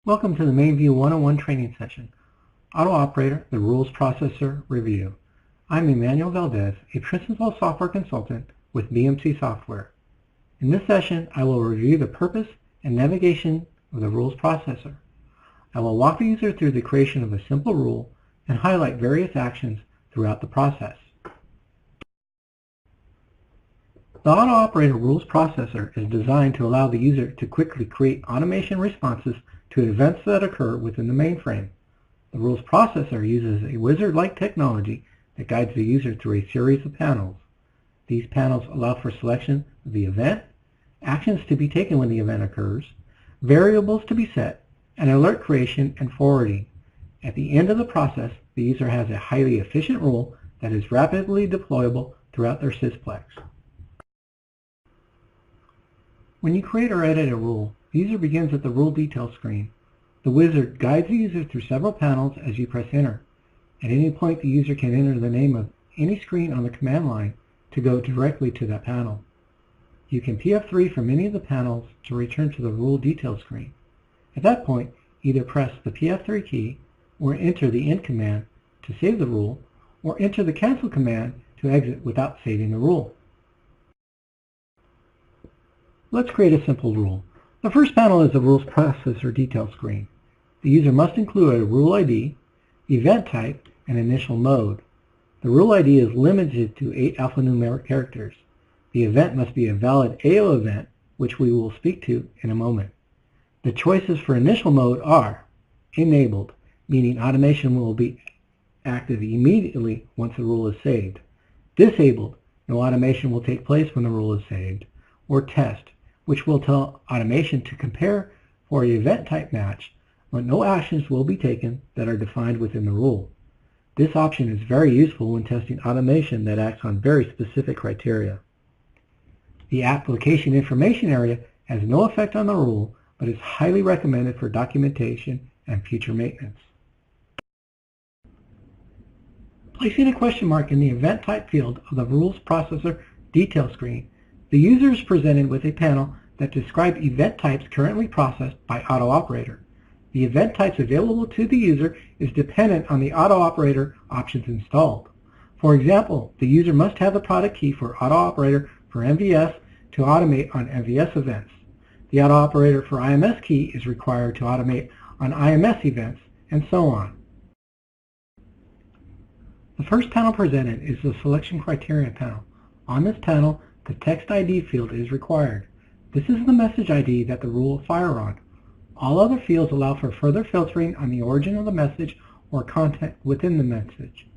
Welcome to the MainView 101 training session, AutoOPERATOR, the Rules Processor Review. I'm Emmanuel Valdez, a Principal Software Consultant with BMC Software. In this session, I will review the purpose and navigation of the Rules Processor. I will walk the user through the creation of a simple rule and highlight various actions throughout the process. The AutoOPERATOR Rules Processor is designed to allow the user to quickly create automation responses to events that occur within the mainframe. The Rules Processor uses a wizard-like technology that guides the user through a series of panels. These panels allow for selection of the event, actions to be taken when the event occurs, variables to be set, and alert creation and forwarding. At the end of the process, the user has a highly efficient rule that is rapidly deployable throughout their sysplex. When you create or edit a rule, the user begins at the Rule Details screen. The wizard guides the user through several panels as you press Enter. At any point, the user can enter the name of any screen on the command line to go directly to that panel. You can PF3 from any of the panels to return to the Rule Details screen. At that point, either press the PF3 key or enter the End command to save the rule, or enter the Cancel command to exit without saving the rule. Let's create a simple rule. The first panel is the Rules Processor Details screen. The user must include a rule ID, event type, and initial mode. The rule ID is limited to 8 alphanumeric characters. The event must be a valid AO event, which we will speak to in a moment. The choices for initial mode are enabled, meaning automation will be active immediately once the rule is saved. Disabled, no automation will take place when the rule is saved. Or test, which will tell automation to compare for an event type match, but no actions will be taken that are defined within the rule. This option is very useful when testing automation that acts on very specific criteria. The Application Information area has no effect on the rule, but is highly recommended for documentation and future maintenance. Placing a question mark in the Event Type field of the Rules Processor Detail screen, the user is presented with a panel that describes event types currently processed by AutoOPERATOR. The event types available to the user is dependent on the AutoOPERATOR options installed. For example, the user must have the product key for AutoOPERATOR for MVS to automate on MVS events. The AutoOPERATOR for IMS key is required to automate on IMS events, and so on. The first panel presented is the Selection Criteria panel. On this panel, the text ID field is required. This is the message ID that the rule will fire on. All other fields allow for further filtering on the origin of the message or content within the message.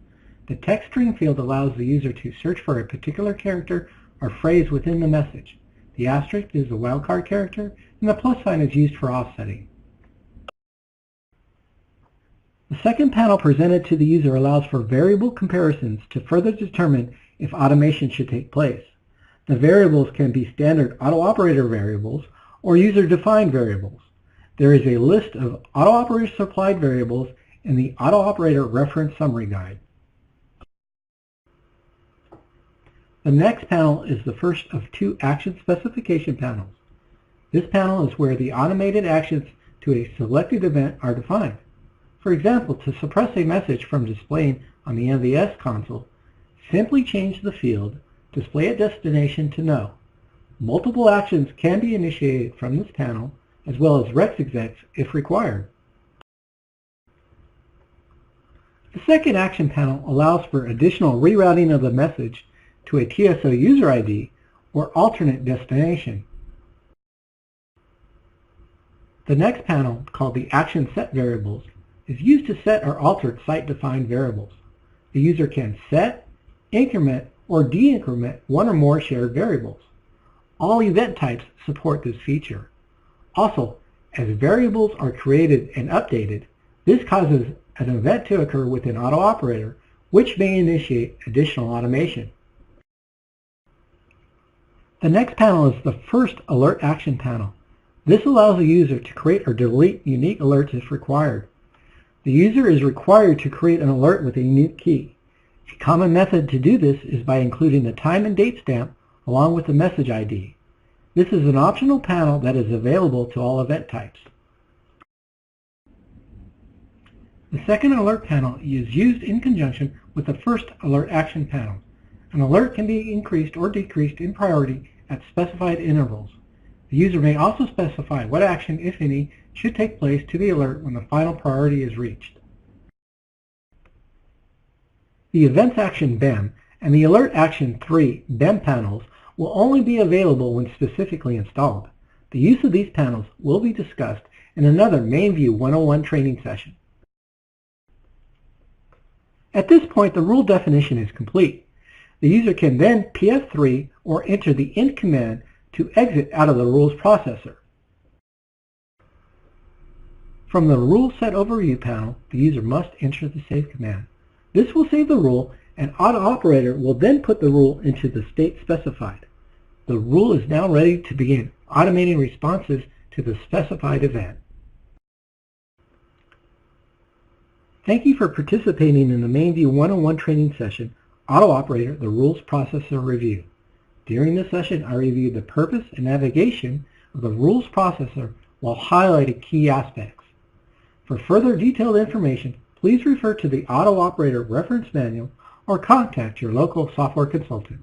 The text string field allows the user to search for a particular character or phrase within the message. The asterisk is the wildcard character, and the plus sign is used for offsetting. The second panel presented to the user allows for variable comparisons to further determine if automation should take place. The variables can be standard AutoOPERATOR variables or user-defined variables. There is a list of AutoOPERATOR supplied variables in the AutoOPERATOR Reference Summary Guide. The next panel is the first of 2 action specification panels. This panel is where the automated actions to a selected event are defined. For example, to suppress a message from displaying on the MVS console, simply change the field Display at Destination to No. Multiple actions can be initiated from this panel, as well as rex execs if required. The second action panel allows for additional rerouting of the message to a TSO user ID or alternate destination. The next panel, called the Action Set Variables, is used to set or alter site-defined variables. The user can set, increment, or de-increment one or more shared variables. All event types support this feature. Also, as variables are created and updated, this causes an event to occur within AutoOPERATOR, which may initiate additional automation. The next panel is the first Alert Action panel. This allows the user to create or delete unique alerts if required. The user is required to create an alert with a unique key. A common method to do this is by including the time and date stamp along with the message ID. This is an optional panel that is available to all event types. The second alert panel is used in conjunction with the first alert action panel. An alert can be increased or decreased in priority at specified intervals. The user may also specify what action, if any, should take place to the alert when the final priority is reached. The Events Action BEM and the Alert Action 3 BEM panels will only be available when specifically installed. The use of these panels will be discussed in another MainView 101 training session. At this point, the rule definition is complete. The user can then PF3 or enter the end command to exit out of the rules processor. From the Rule Set Overview panel, the user must enter the save command. This will save the rule, and AutoOPERATOR will then put the rule into the state specified. The rule is now ready to begin automating responses to the specified event. Thank you for participating in the MainView 101 training session, AutoOPERATOR, the Rules Processor Review. During this session, I reviewed the purpose and navigation of the Rules Processor while highlighting key aspects. For further detailed information, please refer to the AutoOPERATOR Reference Manual or contact your local software consultant.